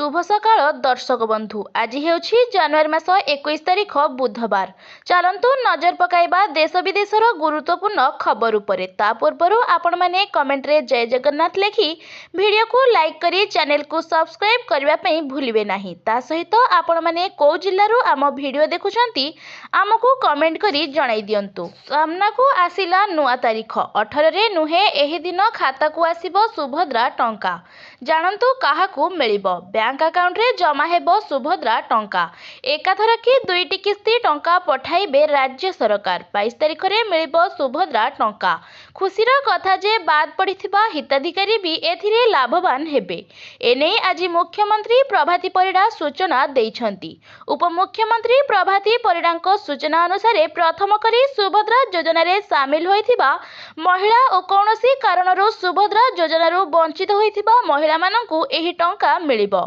शुभ सकाळ दर्शक बंधु आज हेउछि जनवरी मास 21 तारिख बुधवार। चलंतु नजर पकाइबा देश विदेशर गुरुत्वपूर्ण खबर उपरे। ता पूर्व आपण माने कमेंट रे जय जगन्नाथ लेखि वीडियो को लाइक करी चैनल को सब्सक्राइब करबा पई भूलिबे नाही। ता सहित आपण माने को जिल्लारू आम वीडियो देखुछंती आमको कमेंट करी जणाई दियंतु। सामना को आसिला नुआ तारिख 18 रे नुहे एही दिन खाता को आसीबो सुभद्रा टंका। जानंतु काहाकू मिलिबो बैंक अकाउंट रे जमा हेबो सुभद्रा टंका। एकाथर कि दुईटी किस्ती टंका पठाइबे राज्य सरकार। 22 तारिख रे मिलिबो सुभद्रा टंका। खुशीर कथा जे बाद पड़िथिबा हिताधिकारी भी एथिरे लाभवान हेबे। एने आज मुख्यमंत्री प्रभाती परिडा सूचना देइछंती। उपमुख्यमंत्री प्रभाती परिडांको सूचना अनुसार प्रथम करी सुभद्रा योजना रे शामिल होइथिबा महिला और कौनसी कारणरू सुभद्रा योजनारू वंचित होइथिबा महिला माननकू एही टंका मिलिबो।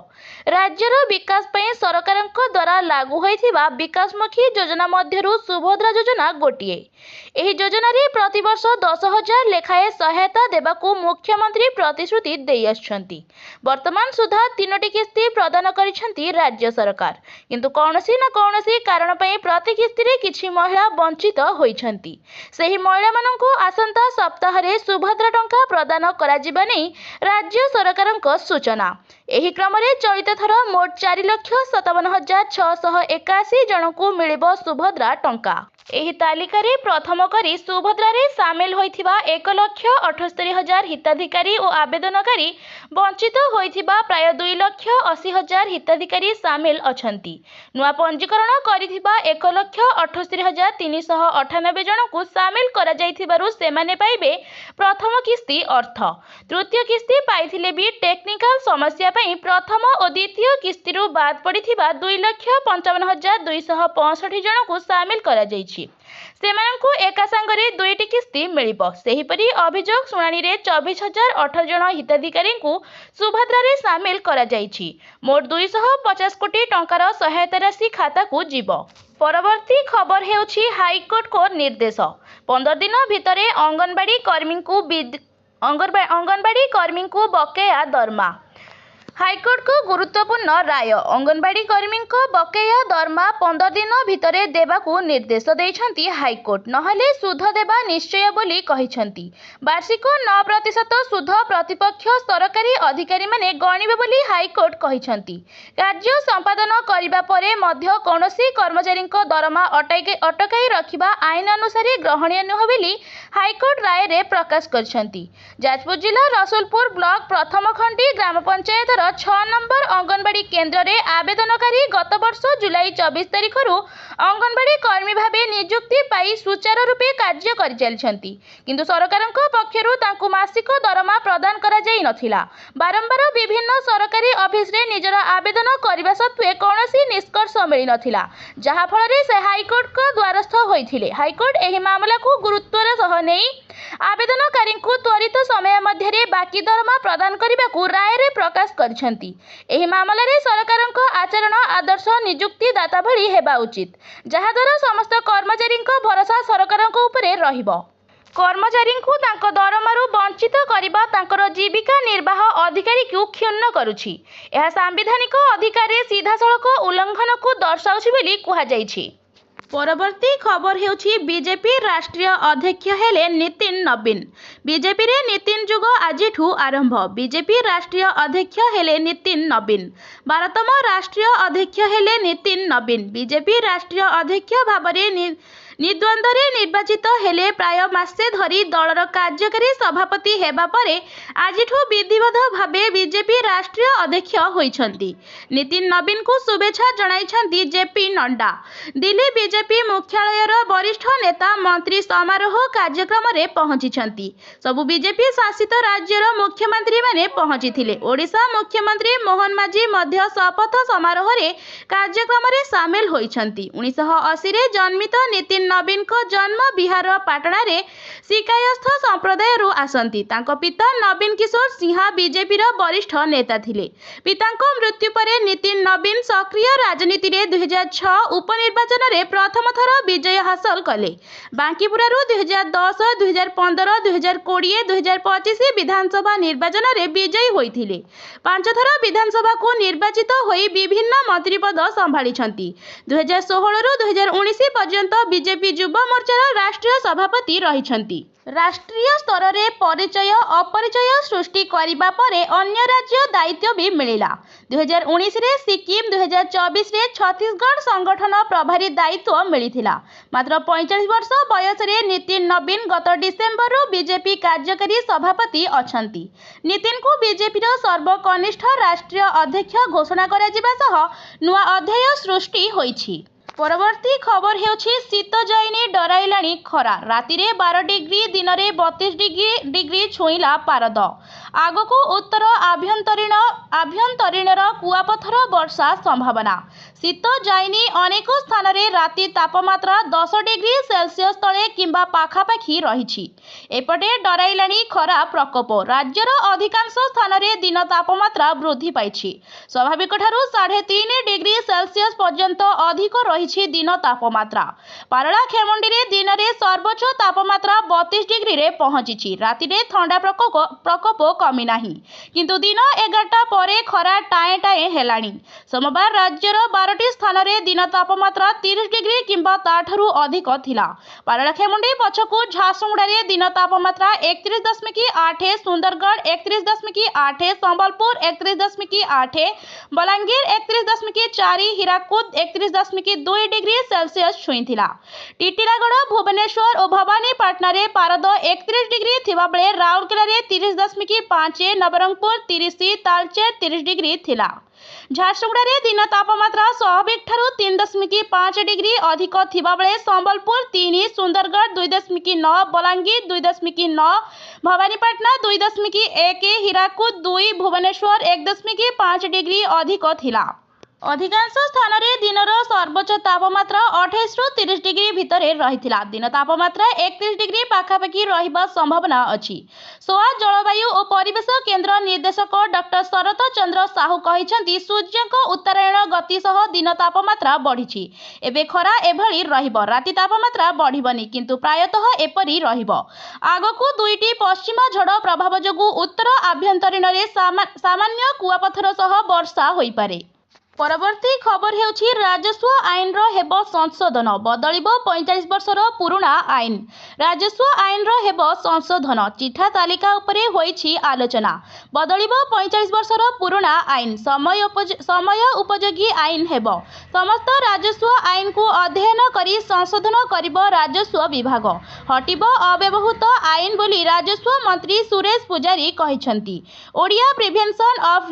राज्यर विकास पई सरकारक द्वारा लागू होइथिबा विकासमुखी योजना मध्यरू सुभद्रा योजना गोटिए। एही योजना रे प्रति वर्ष 10,000 लेखाए सहायता देबाकू मुख्यमंत्री प्रतिश्रुति देई आछंती। वर्तमान सुधा 3टी किस्ती प्रदान करिसंती राज्य सरकार, किंतु कौनसी न कौनसी कारण पई प्रति किस्ती रे किछि महिला वंचित होइछंती। सेही महिला माननकू आसंता सप्ताह रे सुभद्रा टंका प्रदान करा जिबा नै राज्य सरकारक सूचना। एही क्रम रे चलित थर मोट 4,57,681 जनकू मिलिबो सुभद्रा टंका। एही तालिका रे प्रथम करी सुभद्रा रे शामिल होइथिबा 1,78,000 हिताधिकारी और आवेदनकारी वंचित होइथिबा प्राय 2,80,000 हिताधिकारी शामिल अछंती। नुआ पंजीकरण करिथिबा 1,78,398 जनकू शामिल करा जाइथिबारु सेमाने पाइबे प्रथम किस्ती अर्थ। तृतीय किस्ती पाइथिले भी टेक्निकल समस्या पई प्रथम और द्वितीय किस्तीरु बाद पड़िथिबा 2,55,265 जनकू शामिल करा जाइछि। सेमानकू एका संगरे दुईटी किस्ती मिलिबो। सेहीपरि अभियोग शुणानी रे 24,018 जन हिताधिकारी को सुभद्रा रे शामिल करा जाइछि। मोट 250 कोटी टंकार सहायता राशि खाता को जीवो। परवर्ती खबर हेउछि हाईकोर्ट को निर्देश। 15 दिन भितरे अंगनवाड़ी कर्मी को बकेया दरमा। हाईकोर्ट को गुरुत्वपूर्ण राय। अंगनवाड़ी कर्मी को बकेया दरमा 15 दिन भितरे देबाकू निर्देश देइछंती हाईकोर्ट। नहले सुध देबा निश्चय बोली कहिछंती। वार्षिक 9% सुध प्रतिपक्ष सरकारी अधिकारी माने गणिबे बोली हाईकोर्ट कहिछंती। कार्य संपादन करिबा परे मध्य कोनोसी कर्मचारी को दरमा अटकाई रखिबा आईन अनुसार ग्रहणीय नुह बोली हाईकोर्ट राय रे प्रकाश करछंती। जाजपुर जिला रसुलपुर ब्लॉक प्रथम खंडी ग्राम पंचायत 6 नंबर अंगनवाड़ी केन्द्र रे आवेदनकारी गत वर्ष जुलाई 24 तारिख रु अंगनवाड़ी कर्मी भावे नियुक्ति पाई सुचारू रूपे कार्य करि चलिछंती, किंतु सरकारक पक्षरु तांकु मासिक दरमा प्रदान करा जाई नथिला। बारंबार विभिन्न सरकारी ऑफिस रे निजर आवेदन करिबा सत्वे कोनोसी निष्कर्ष मिलि नथिला, जहा फल रे से हाईकोर्ट को द्वारस्थ होइथिले। हाईकोर्ट एही मामला को गुरुत्वर सह नेई आवेदनकारी को त्वरित समय मध्य रे बाकी दरमा प्रदान करिबाकू राय रे प्रकाश करछंती। एही मामला रे सरकारक आचरण आदर्श नियुक्ति दाता भली हेबा उचित, जहा द्वारा समस्त कर्मचारी भरोसा सरकारक उपरे रहिबो। कर्मचारी को तांको दरमारू वंचित करिबा तांकर जीविका निर्वाह अधिकारी को क्षुण्ण करुछि। यह संवैधानिक अधिकार रे सीधासळख उल्लंघन को दर्शाउछि बोली कुहा जाइछि। परवर्ती खबर हेउछि बीजेपी राष्ट्रीय अध्यक्ष हेले नितिन नवीन। बीजेपी रे नितिन जुग आजिठू आरंभ। बीजेपी राष्ट्रीय अध्यक्ष हेले नितिन नवीन। 12तम राष्ट्रीय अध्यक्ष हेले नितिन नवीन। बीजेपी राष्ट्रीय अध्यक्ष भाबरे निद्वंद्व निर्वाचित हेले प्राय मासे धरी दलर कार्यकारी सभापति हेबा परे आजिठू विधिवत भावे बीजेपी राष्ट्रीय अध्यक्ष होइछंती। नितिन नवीन को शुभेच्छा जणाइछंती जेपी नड्डा। दिल्ली बीजेपी मुख्यालयर वरिष्ठ नेता मंत्री समारोह कार्यक्रम रे पहुंचिछंती। सबु बीजेपी शासित राज्यर मुख्यमंत्री माने पहुंचिथिले। ओडिशा मुख्यमंत्री मोहन माझी मध्य शपथ समारोह रे कार्यक्रम रे शामिल होइछंती। 1980 रे जन्मित नितिन नवीन को जन्म बिहार पाटना रे शिकायस्थ संप्रदाय आसती। पिता नवीन किशोर सिंह बीजेपी वरिष्ठ नेता थिले। पिता मृत्यु पर नितिन नवीन सक्रिय राजनीति रे 2006 उपनिर्वाचन रे प्रथम थर विजय हासिल कले। बांकीपुरारू 2010, 2015, 2020, 2025 विधानसभा निर्वाचन रे विजयी होइथिले। 5 थर विधानसभा को निर्वाचित होई विभिन्न मंत्री पद संभाली। 2016 रु 2019 पर्यंत बीजेपी युवा मोर्चार राष्ट्रीय सभापति रही। राष्ट्रीय स्तर रे परिचय अपरिचय सृष्टि करिबा परे अन्य राज्य दायित्व भी मिलिला। 2019 रे सिक्किम, 2024 रे छत्तीसगढ़ संगठन प्रभारी दायित्व मिलिथिला। मात्र 45 वर्ष बयस रे नितिन नवीन गत डिसेम्बर रु बीजेपी कार्यकारी सभापति अछंती। नितिन को बीजेपी रो सर्वकनिष्ठ राष्ट्रीय अध्यक्ष घोषणा करा जिबा सह नुआ अध्याय सृष्टि होईछि। परवर्ती खबर हेउछि शीत जाइनी डराइलाणी खरा। राति रे 12 डिग्री, दिन रे 32 डिग्री छुईला पारद। आगको उत्तर आभ्यंतरीण कुआपथर वर्षा संभावना। शीत जाइनी अनेक स्थान रे राति तापमात्रा 10 डिग्री सेल्सियस तले किंबा पाखापाखि रहिछि। एपटे डराइलाणी खरा प्रकोप। राज्यर अधिकांश स्थान रे दिन तापमात्रा वृद्धि पाइछि। स्वाभाविक ठारू 3.5 डिग्री सेल्सियस पर्यंत अधिक रहिछि दिन तापमात्रा। पारला खेमुंडी रे दिन रे सर्वोच्च तापमात्रा 32 डिग्री रे पहुंची। राति रे ठंडा प्रकोप कमी नाही, किंतु दिन 11टा परे खरा टाए टाए हेलाणी। सोमवार राज्यर 12टी स्थान रे दिन तापमात्रा 30 डिग्री किंबा ताठरू अधिक थिला। पारला खेमुंडी पछकू झारसुगुड़ा रे दिन तापमात्रा 31.8, सुंदरगढ़ 31.8, संबलपुर 31.8, बलांगीर 31.4, हीराकुद 31.2 डिग्री सेल्सियस छुईथिला। टिटिलागढ़, भुवनेश्वर और भवानीपाटना रे पारद 31 डिग्री थिबा बेले राउरकेला रे 30.5, नवरंगपुर 30, तालचेर 30 डिग्री थिला। झारसुगुड़ा रे दिन तापमात्रा स्वाभाविक ठारू 3.5 डिग्री अधिक थिबा बेले संबलपुर 3, सुंदरगढ़ 2.9, बलांगीर 2.9, भवानीपाटना 2.1, हीराकुद 2, भुवनेश्वर 1.5 डिग्री अधिक थिला। अधिकांश स्थान रे दिनर सर्वोच्च तापमात्रा 28 रु 30 डिग्री भितर रहिथिला। दिन तापमात्रा 31 डिग्री पाखापाखि रहिबा संभावना अछि। सोआ जलवायु और परिवेश केन्द्र निर्देशक डॉक्टर शरत चंद्र साहू कहिसेंती सूर्यक उत्तरायण गति सह दिन तापमात्रा बढ़िछि। एबे खरा एभଳି रहिबो। राति तापमात्रा बढ़िबनी, किंतु प्रायतः एपरि रहिबो। आगकू दुईटी पश्चिम झड़ प्रभाव जोगु उत्तर आभ्यंतरीण रे सामान्य कुआपथर सह वर्षा होई पारे। परवर्ती खबर हेउछि राजस्व आईन रो हेबो संशोधन। बदलिबो 45 वर्षर पुराना आईन। राजस्व आईन रो हेबो संशोधन। चिठा तालिका उपरे होईछि आलोचना। बदलिबो 45 वर्षर पुराना आईन। समय उपयोगी आईन हेबो। समस्त राजस्व आईन को अध्ययन करी संशोधन करिबो राजस्व विभाग। हटिबो अव्यवहृत आईन बोली राजस्व मंत्री सुरेश पुजारी कहिसेंती। Odia prevention of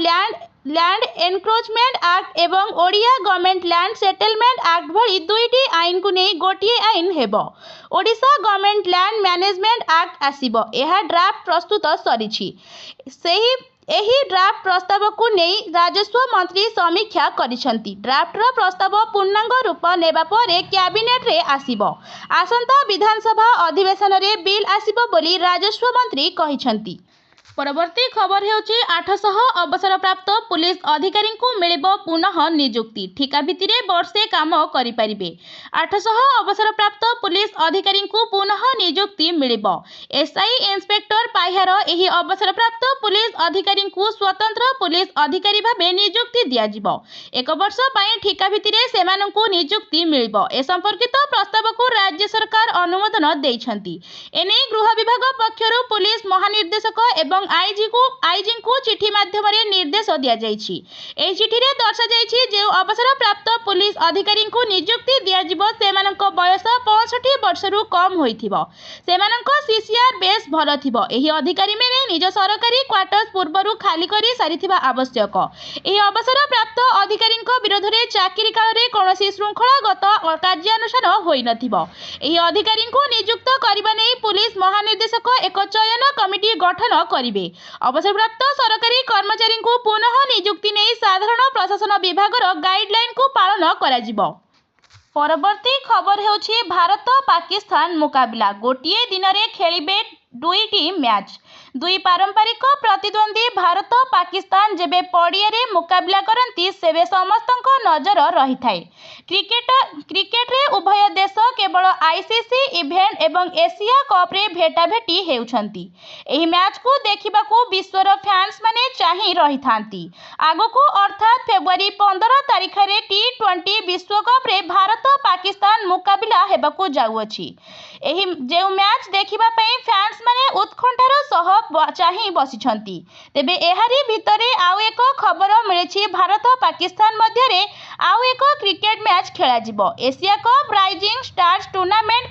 land encroachment act एवं Odia government land settlement act भली दुईटी आईन को नहीं गोटे आईन हेबो। Odisha government land management act आसीबो। यह ड्राफ्ट प्रस्तुत सरिछि। एही ड्राफ्ट प्रस्ताव को नहीं राजस्व मंत्री समीक्षा करिसेंती। ड्राफ्टर प्रस्ताव पूर्णांग रूप नेबा परे कैबिनेट रे आसीबो। आसंता विधानसभा अधिवेशन रे बिल आसीबो बोली राजस्व मंत्री कहिसेंती। परवर्ती खबर हेउछि 800 अवसरप्राप्त पुलिस अधिकारी को मिलिबो पुनः नियुक्ति। ठिका भित्तिरे वर्षे काम करि परिबे। 800 अवसरप्राप्त पुलिस अधिकारी को पुनः नियुक्ति मिलिबो। एसआई इंस्पेक्टर पाह्यार एही अवसरप्राप्त पुलिस अधिकारी को स्वतंत्र पुलिस अधिकारी भाबे नियुक्ति दिया जिवो। 1 वर्ष पई ठिका भित्तिरे सेमानंकु नियुक्ति मिलिबो। ए संपर्कित प्रस्ताव को राज्य सरकार अनुमोदन दैछंती। एने गृह विभाग पक्षरु पुलिस महानिर्देशक एवं आईजी को चिठी माध्यम निर्देश दिया जाइछि। एही चिठी रे दर्शा जाइछि जे अवसर प्राप्त पुलिस अधिकारी को नियुक्ति दिया जिवो सेमानक बयस 65 वर्षरु कम होइथिबो। सेमानक सीसीआर बेस भल थिबो। एही अधिकारी मेने निज सरकारी क्वार्टर्स पूर्वरु खाली करी सारिथिबा आवश्यक। एही अवसर प्राप्त अधिकारी विरोध रे चाकरी काल रे कोनोसी श्रृंखलागत कार्यानुष्ठान होई नथिबो। एही अधिकारी को नियुक्त करिबा नै पुलिस महानिर्देशक एक चयन कमिटी गठन करिबे। अवसरप्राप्त सरकारी कर्मचारी को पुनः नियुक्ति नै साधारण प्रशासन विभाग गाइडलाइन को पालन करा जिवो। परवर्ती खबर हेउछि भारत पाकिस्तान मुकाबला गोटिए दिन में खेलिबे दुईटी मैच दुई पारंपरिक प्रतिद्वंदी भारत पाकिस्तान जेबे पड़ियारे मुकाबला करती सेबे समस्तक नजर रही थाए। क्रिकेट रे उभय देश केवल आईसीसी इवेंट एवं एशिया कप रे भेटाभेटी हेउछंती। एही मैच को देखिबा को विश्वर फैंस माने चाहि रही थांती। आगको अर्थात फेब्रुआरी 15 तारिख रे T20 विश्वकप रे भारत पाकिस्तान मुकाबला हेबाकू जाउअछि। एही जेउ मैच देखिबा पई फैंस माने उत्कंठार सह चाहि बसिछंती। तेबे एहारी भितरे आउ एक खबर मिलिछि भारत पाकिस्तान मध्य रे आउ एक क्रिकेट मैच खेला जिवो। Asia cup rising stars tournament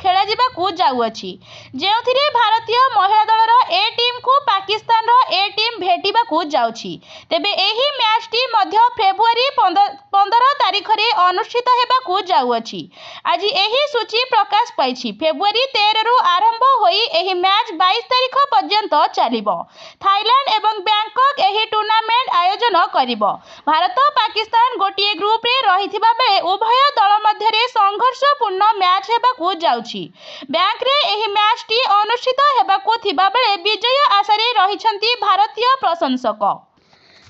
खेला जिबाकू जाउअछि जेउथिरे भारतीय महिला दलर ए टीम को पाकिस्तान रो ए टीम भेटिबाकू जाउछि। तेबे एही मैच टी मध्य फेब्रुआरी 15 तारिख रे अनुष्ठित हेबाकू जाउअछि। आज एही सूची प्रकाश पाइछि। फेब्रुआरी 13 रु आरंभ होई एही मैच 22 तारिख पर्यंत चलिबो। थाईलैंड एवं बैंकॉक एही टूर्नामेंट आयोजन करिबो। भारत पाकिस्तान गोटिए ग्रुप रे रहिथिबा बेले उभय दल मध्य रे संघर्षपूर्ण मैच हेबाकू जाउछि। बैंक रे एही मैच टी अनुष्ठित हेबाकू थिबा बेले विजय आशा रे रहिछंती भारतीय प्रशंसक।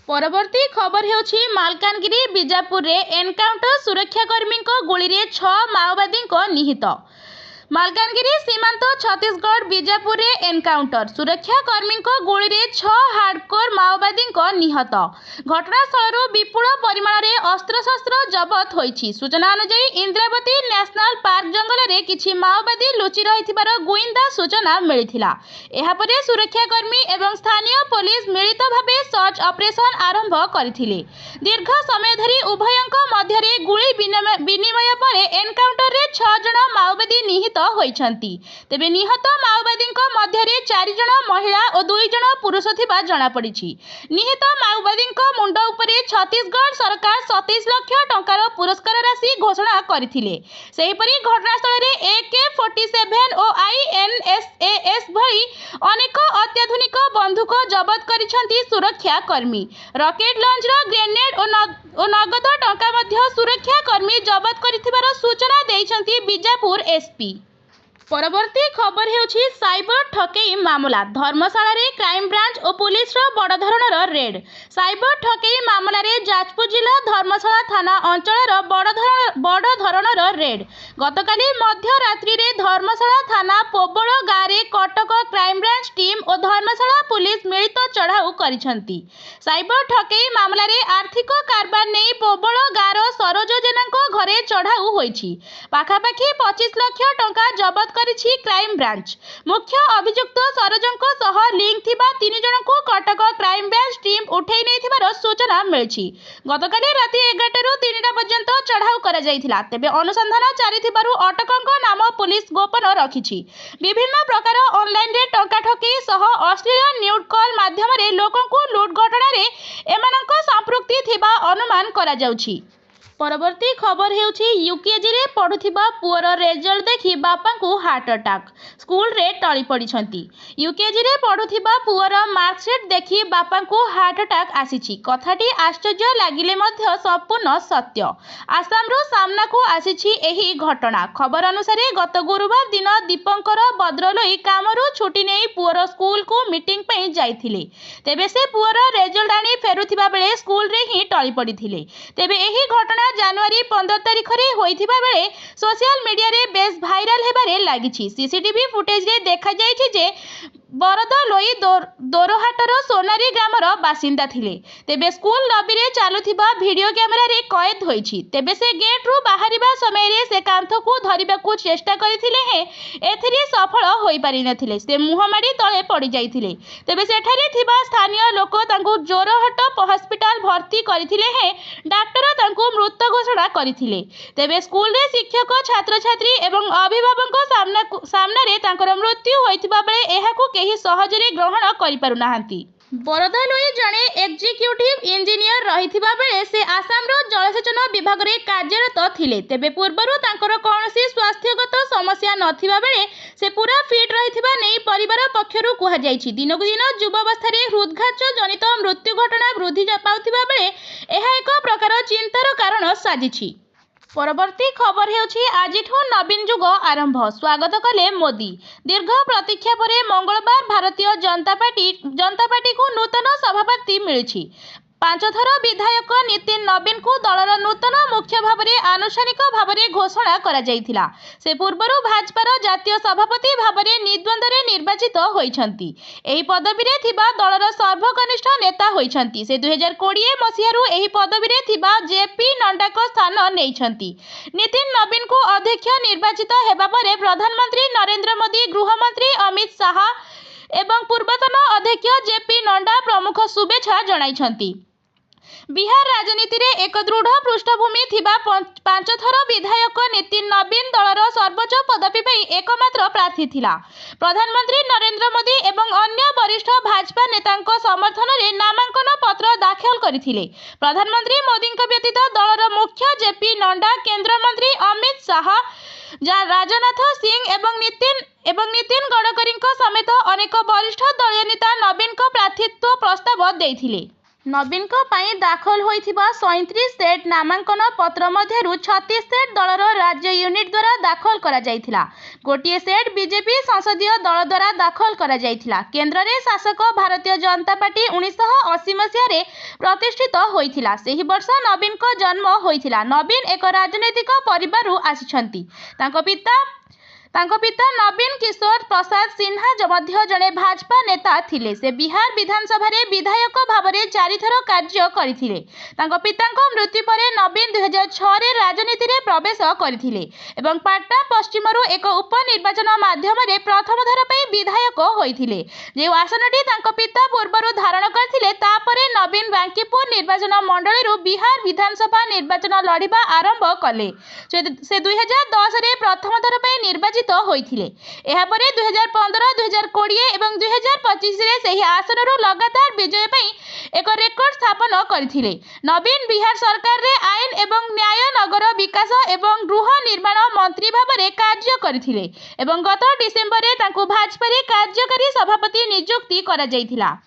परवर्ती खबर हेउछि मालकानगिरी बीजापुर रे एनकाउंटर सुरक्षाकर्मी गुली रे 6 माओवादी निहित। मालकानगिरी सीमांत छत्तीसगढ़ बीजापुर रे एनकाउंटर सुरक्षाकर्मी गुली रे 6 हार्डकोर माओवादी निहत। घटनास्थल विपुल परिमाण रे अस्त्रशस्त्र जबत होइछि। सूचना अनुसार इंद्रावती नेशनल पार्क जंगल रे किछि माओवादी लुचि रहिथिबार गुइंदा सूचना मिलिथिला। एहा परे सुरक्षाकर्मी एवं स्थानीय पुलिस मिलित भाबे सर्च ऑपरेशन आरंभ करथिले। दीर्घ समय धरि उभयंक मध्य रे गुली विनिमय परे एनकाउंटर रे 6 जण माओवादी निहित होइछंती। तेबे निहत माओवादी मध्य रे 4 जण महिला और 2 जण पुरुष थिबा जणा पड़िछि। निहित माओवादी मुंड उपरे छत्तीसगढ़ सरकार 27 लाख टंकार पुरस्कार राशि घोषणा करथिले। सेहिपरि घटनास्थल रे AK-47 और INSAS भली अनेक अत्याधुनिक बंदूक जबत करिछंती सुरक्षाकर्मी। रॉकेट लॉन्चर ग्रेनेड और नगद टंका मध्य सुरक्षाकर्मी जबत करिथिबार सूचना देइछंती बीजापुर एसपी। परवर्ती खबर हेउछि साइबर ठकेई मामला धर्मशाला रे क्राइम ब्रांच और पुलिस रो बड़ धरणर रेड। साइबर ठकेई मामला रे जाजपुर जिला धर्मशाला थाना अंचल बड़ धरणर रेड। गतकाली मध्य रात्रि रे धर्मशाला थाना पोबळ गाँ रे कटक क्राइम ब्रांच टीम और धर्मशाला पुलिस मिलित चढ़ाऊ करिसंती। साइबर ठकेई मामला रे आर्थिक कारबार नै पोबळ गाँ रो सरोज जेनाको घरे चढ़ाऊ होइछि। पाखापाखी 25 लाख टंका जबत करिछि क्राइम ब्रांच। मुख्य अभियुक्त सरोजंको सह लिंक थिबा 3 जनको कटक क्राइम ब्रांच टीम उठेई नैथिबार सूचना मिलिछि। गतकाली राति 11 रु 3टा पर्यंत चढ़ाऊ करा जाइथिला। तेबे अनुसंधान चारिथिबारु अटकंक नाम पुलिस गोपन रखिछि। विभिन्न प्रकार ऑनलाइन रे टंका ठकेई सह अश्लील न्यूड कॉल माध्यम रे लोकंकु लूट घटना रे एमानंक संपृक्ति थिबा अनुमान करा जाउछि। परवर्ती खबर हेउछि यूकेजी रे पढुथिबा पुअर रिजल्ट देखि बापा को हार्ट अटैक स्कूल रे टळी पडिछंती। यूकेजी रे पढुथिबा पुअर मार्कशीट देखि बापा को हार्ट अटैक आसीछि। कथाटी आश्चर्य लागिले मध्य संपूर्ण सत्य। आसाम रो सामना को आसीछि एही घटना। खबर अनुसार गत गुरुवार दिन दीपंकर बद्रलोई कामरू छुट्टी नै पुअर स्कूल को मीटिंग पे जाइथिले। तेबे से पुअर रिजल्ट आनी फेरुथिबा बेले स्कूल रे ही टळी पडिथिले। तेबे एही घटना जनवरी 15 तारिख रे होइथिबा बेले सोशल मीडिया रे base viral Hebare लागिछि। CCTV footage रे देखा जाइछि जे बरद लोई दोरहाटर सोनारी ग्रामर बासिंदा थिले। तेबे स्कूल लबी रे चालुथिबा वीडियो कैमरा रे कैद होइछि। तेबे से गेट रु बाहरिबा समय रे से कांथ को धरिबाकू चेष्टा करिथिले हे एथिरे सफल होई पारि नथिले। से मुहमाडी तळे पड़ी जाइथिले। तेबे सेठारे थिबा स्थानीय लोक तांकू जोरहाट हॉस्पिटल भर्ती करिथिले हे डाक्टर तांकू मृत घोषणा करिथिले। तेबे स्कूल रे शिक्षक छात्र छात्री एवं अभिभावक सामना रे तांकर मृत्यु होइथिबा बेले एहाकू केही सहजरे ग्रहण करि पारु नाहांती। बरदालोई जड़े एग्जीक्यूटिव इंजीनियर रहिथिबा बेले से आसाम रो जलसेचन विभाग रे कार्यरत थिले। तेबे पूर्वरु तांकर कोनोसी स्वास्थ्यगत समस्या नथिबा बेले से पूरा फिट रहिथिबा नै परिवार पक्षरु कुहा जायछि। दिनकु दिन युवावस्था रे हृदघात जनित मृत्यु घटना वृद्धि पाउथिबा बेले एहा एक प्रकार चिंतार कारण साजिछि। परवर्ती खबर हेउछि आजिठु नवीन जुग आरंभ स्वागत कले मोदी। दीर्घ प्रतीक्षा पर मंगलवार भारतीय जनता पार्टी को नूतन सभापति मिली। 5 थर विधायक नितिन नवीन को दलर नूतन मुख्य भाव में आनुষ্ঠাनिक भाव में घोषणा करा जायथिला। से पूर्वरु भाजपार जातीय सभापति भाव में निद्वंद्व निर्वाचित होइछंती। एही पदवी रे थिबा दलर सर्वकनिष्ठ नेता होइछंती। से 2020 मसिहारु एही पदवी रे थिबा जेपी नड्डा को स्थान नेइछंती। नितिन नवीन को अध्यक्ष निर्वाचित हेबा परे प्रधानमंत्री नरेंद्र मोदी, गृहमंत्री अमित शाह एवं पूर्वतन अध्यक्ष जेपी नड्डा प्रमुख शुभेच्छा जणाइछंती। बिहार राजनीति रे एक दृढ़ पृष्ठभूमि थिबा 5 थर विधायक नितिन नवीन दलर सर्वोच्च पदवी पई एकमात्र प्रार्थी थिला। प्रधानमंत्री नरेंद्र मोदी एवं अन्य वरिष्ठ भाजपा नेतांको समर्थन रे नामांकन पत्र दाखल करथिले। प्रधानमंत्री मोदी व्यतीत दलर मुख्य जेपी नड्डा, केंद्र मंत्री अमित शाह, राजनाथ सिंह एवं नितिन गडकरी समेत अनेक वरिष्ठ दलीय नेता नवीन को प्रार्थीत्व प्रस्ताव देइथिले। नवीन को पाई दाखल होइथिबा 37 सेट नामांकन पत्र मध्यरु 36 सेट दलर राज्य यूनिट द्वारा दाखल करा जायथिला। गोटिए सेट बीजेपी संसदीय दल द्वारा दाखल करा जायथिला। केंद्र रे शासक भारतीय जनता पार्टी 1980 मसिया रे प्रतिष्ठित होइथिला। सेही वर्ष नवीन को जन्म होइथिला। नवीन एक राजनैतिक परिवारु आसिछंती। तांको पिता नवीन किशोर प्रसाद सिन्हा मध्य जड़े भाजपा नेता थिले। से बिहार विधानसभा रे विधायक भाव में 4 थर कार्य करथिले। तांको पितांको मृत्यु पर नवीन 2006 रे राजनीति रे प्रवेश करथिले एवं पाटना पश्चिमरु एक उपनिर्वाचन माध्यम रे प्रथम थर पई विधायक होइथिले। जे आसनटी तांको पिता पूर्वरु धारण करथिले तापरे नवीन बांकीपुर निर्वाचन मंडली रु बिहार विधानसभा निर्वाचन लड़िबा आरंभ कले। से 2010 रे प्रथम थर पई निर्वाचित होइथिले। एहा परे 2015, 2020 एवं 2025 रे सही आसनरु लगातार विजय पई एक रेकर्ड स्थापन करथिले। नवीन बिहार सरकार रे आईन एवं न्याय, नगर विकास एवं गृह निर्माण मंत्री भाव में कार्य करथिले एवं गत डिसेम्बर रे तांको भाजपा रे कार्यकारी सभापति नियुक्ति करा जायथिला।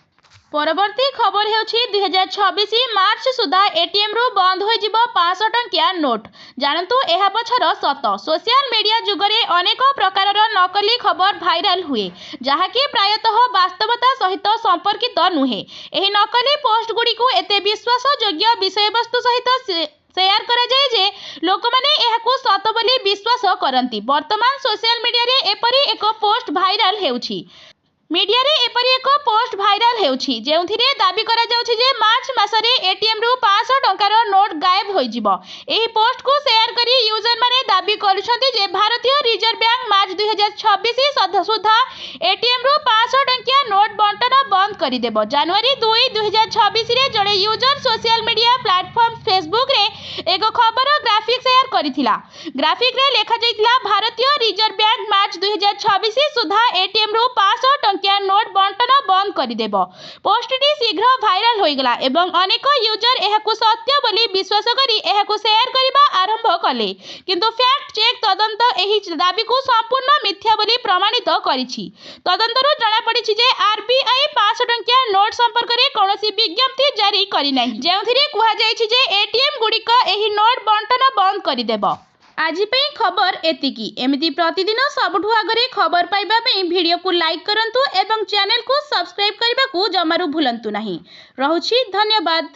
परवर्ती खबर हेउछि 2026 मार्च सुधा एटीएम रु बंद होई जिवो 500 टंकिया नोट। जानतु एहा पछर सत। सोशल मीडिया जुगरे अनेक प्रकारर नकली खबर भाइराल हुए जहाँकि प्रायतः वास्तवता सहित संपर्कित नुहे। एही नकली पोस्ट गुडी को एते विश्वासयोग्य विषयवस्तु सहित शेयर करा जाए जे लोक माने एहाकु सत बोली विश्वास करंती। वर्तमान सोशल मीडिया रे एपरी एक पोस्ट भाइराल हेउछि। जेउथिरे दाबी करा जाउछि जे मार्च मासरे एटीएम रु 500 टंकार नोट गायब होई जिवो। एही पोस्ट को शेयर करी यूजर माने दाबी करूछंती जे भारतीय रिजर्व बैंक मार्च 2026 सुधा एटीएम रु 500 टंकिया नोट बंटन बंद करि देबो। जनवरी 2, 2026 रे जड़े user social media platform Facebook रे एक खबर ग्राफिक शेयर करिथिला। ग्राफिक रे लेखा जाइथिला भारतीय रिजर्व बैंक मार्च 2026 सुधा एटीएम रु 500 टंकिया नोट बंटन बंद करि देबो। पोस्टटी शीघ्र भाइराल होई गला एवं अनेक यूजर एहाकु सत्य बोली विश्वास करी एहाकु शेयर करिबा आरंभ कले। किंतु फैक्ट चेक तदंत एही दाबी को संपूर्ण मिथ्या बोली प्रमाणित करिछि। तदंतरु जणा पड़िछि जे आरबीआई 500 टंकिया नोट संपर्क रे कोनोसी विज्ञप्ति जारी करि नाही, जेउथिरे कुहा जाइछि जे एटीएम गुडिक एही नोट बंटन बंद करि देबो। आज पे खबर एतिकी। एमिति प्रतिदिन सबुठु आगरे खबर पाइबा पे वीडियो को लाइक करंतु एवं चैनल को सब्सक्राइब करबा को जमारू भूलंतु नहीं। रहुछि धन्यवाद।